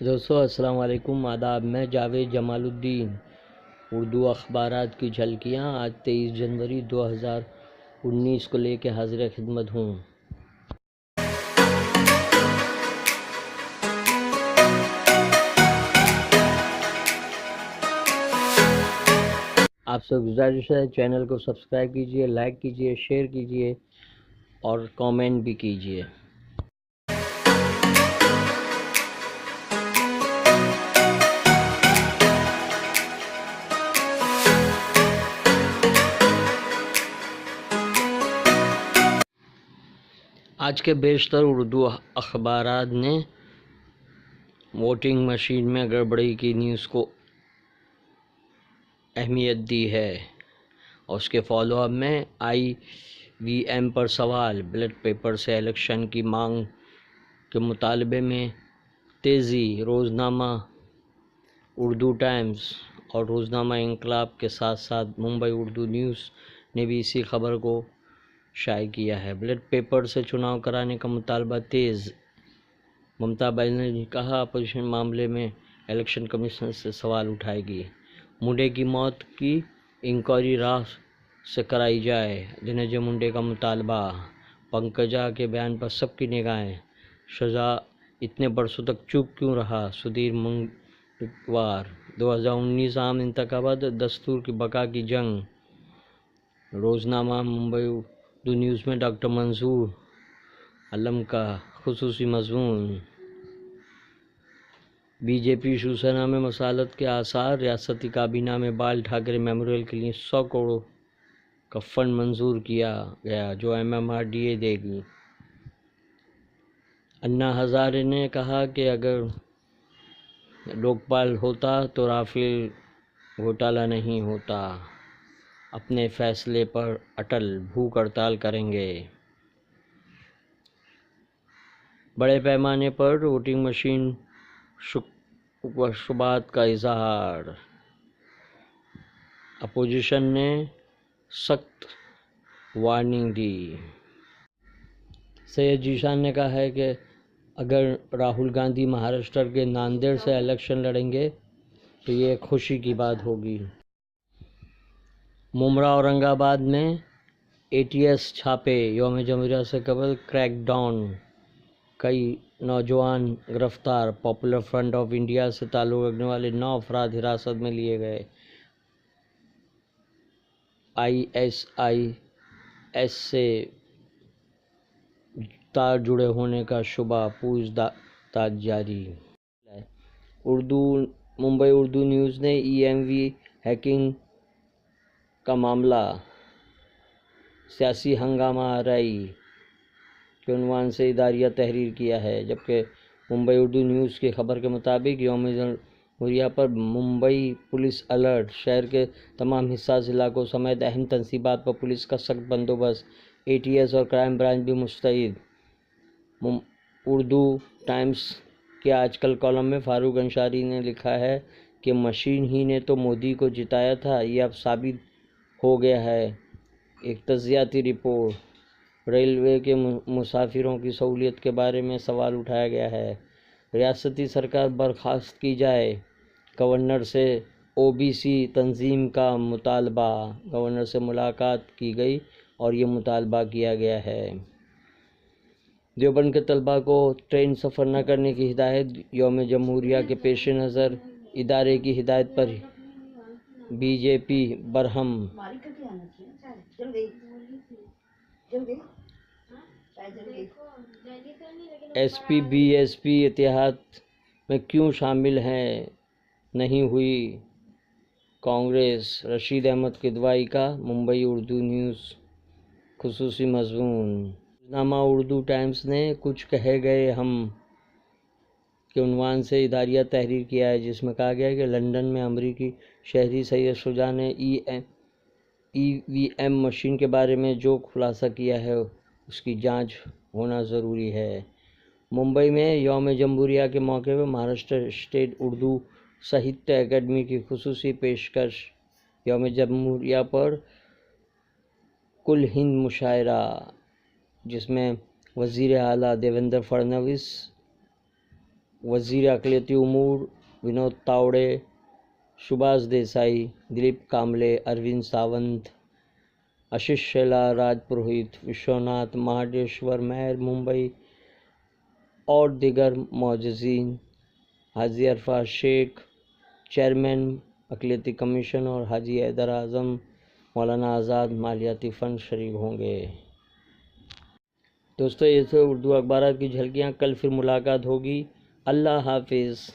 دوستو السلام علیکم، آداب۔ میں جاوید جمال الدین، اردو اخبارات کی جھلکیاں آج 23 جنوری 2019 کو لے کے حاضر خدمت ہوں۔ آپ سے گزارش ہے چینل کو سبسکرائب کیجئے، لائک کیجئے، شیئر کیجئے اور کامنٹ بھی کیجئے۔ آج کے بیشتر اردو اخبارات نے ووٹنگ مشین میں گڑبڑی کی نیوز کو اہمیت دی ہے اور اس کے فالو اپ میں IVM پر سوال، بیلٹ پیپر سے الیکشن کی مانگ کے مطالبے میں تیزی۔ روزنامہ اردو ٹائمز اور روزنامہ انقلاب کے ساتھ ساتھ ممبئی اردو نیوز نے بھی اسی خبر کو شائع کیا ہے۔ بیلٹ پیپر سے چناؤ کرانے کا مطالبہ تیز۔ ممتا بنرجی نے کہا اپوزیشن معاملے میں الیکشن کمیشن سے سوال اٹھائے گی۔ منڈے کی موت کی انکوائری راہ سے کرائی جائے، دھننجے منڈے کا مطالبہ۔ پنکجا کے بیان پر سب کی نگاہیں، شجاع اتنے برسوں تک چپ کیوں رہا؟ سدھیر منگنوار۔ 2019 عام انتخابات، دستور کی بقا کی جنگ۔ روزنامہ ممبئی اردو نیوز میں ڈاکٹر منظور عالم کا خصوصی مضمون۔ BJP شیوسینا میں مصالحت کے آثار، ریاستی کابینہ میں بال ٹھاکرے میموریل کے لیے 100 کروڑ کا فنڈ منظور کیا گیا جو MMRDA دے گی۔ انا ہزارے نے کہا کہ اگر لوکپال ہوتا تو رافیل گھوٹالہ نہیں ہوتا، اپنے فیصلے پر اٹل، بھوک ہڑتال کریں گے۔ بڑے پیمانے پر ووٹنگ مشین شبہات کا اظہار، اپوزیشن نے سخت وارننگ دی۔ سید ذیشان نے کہا ہے کہ اگر راہل گاندھی مہاراشٹر کے ناندیڑ سے الیکشن لڑیں گے تو یہ ایک خوشی کی بات ہوگی۔ ممرا اورنگ آباد میں ATS چھاپے، یوم جمہوریہ سے قبل کریک ڈاؤن، کئی نوجوان گرفتار۔ پاپولر فرنٹ آف انڈیا سے تعلق رکھنے والے 9 افراد حراست میں لیے گئے۔ ISIS سے تار جڑے ہونے کا شبہ، پوچھ تاچھ جاری۔ ممبئی اردو نیوز نے EMV ہیکنگ کا معاملہ سیاسی ہنگامہ آرائی کے عنوان سے اداریہ تحریر کیا ہے، جبکہ ممبئی اردو نیوز کی خبر کے مطابق یوم جمہوریہ پر ممبئی پولیس الرٹ، شہر کے تمام حساس علاقوں سمیت اہم تنصیبات پر پولیس کا سخت بندوبست۔ ATS اور کرائم برانچ بھی مستعد۔ اردو ٹائمز کے آج کل کالم میں فاروق انصاری نے لکھا ہے کہ مشین ہی نے تو مودی کو جتایا تھا، یہ اب ثابت ہو گیا ہے۔ ایک تجزیاتی رپورٹ۔ ریلوے کے مسافروں کی سہولیت کے بارے میں سوال اٹھایا گیا ہے۔ ریاستی سرکار برخاست کی جائے، گورنر سے OBC تنظیم کا مطالبہ۔ گورنر سے ملاقات کی گئی اور یہ مطالبہ کیا گیا ہے۔ دیوبند کے طلباء کو ٹرین سفر نہ کرنے کی ہدایت۔ یوم جمہوریہ کے پیش نظر ادارے کی ہدایت پر BJP برہم۔ SP BSP اتحاد میں کیوں شامل نہیں ہوئی کانگریس؟ رشید احمد کدوئی کا ممبئی اردو نیوز خصوصی مضمون۔ روزنامہ اردو ٹائمز نے کچھ کہے گئے ہم کے عنوان سے اداریہ تحریر کیا ہے، جس میں کہا گیا ہے کہ لندن میں امریکی شہری سید شجاع نے EVM مشین کے بارے میں جو خلاصہ کیا ہے اس کی جانچ ہونا ضروری ہے۔ ممبئی میں یوم جمہوریہ کے موقع پر مہاراشٹر اسٹیٹ اردو ساہتیہ اکیڈمی کی خصوصی پیشکش۔ یوم جمہوریہ پر کل ہند مشاعرہ، جس میں وزیر اعلیٰ دیویندر فڈنویس، وزیر اقلیتی امور ونود تاوڑے، سبھاش دیسائی، دلیپ کامبلے، اروند ساونت، آشیش شیلا، راج پروہت، وشوناتھ مہادیشور، میئر ممبئی اور دیگر معززین، حاجی عرفات شیخ، چیئرمین اقلیتی کمیشن اور حاجی حیدر اعظم، مولانا آزاد مالیاتی فنڈ شریک ہوں گے۔ دوستو، یہ تھے اردو اخبارات کی جھلکیاں، کل پھر ملاقات ہوگی۔ اللہ حافظ۔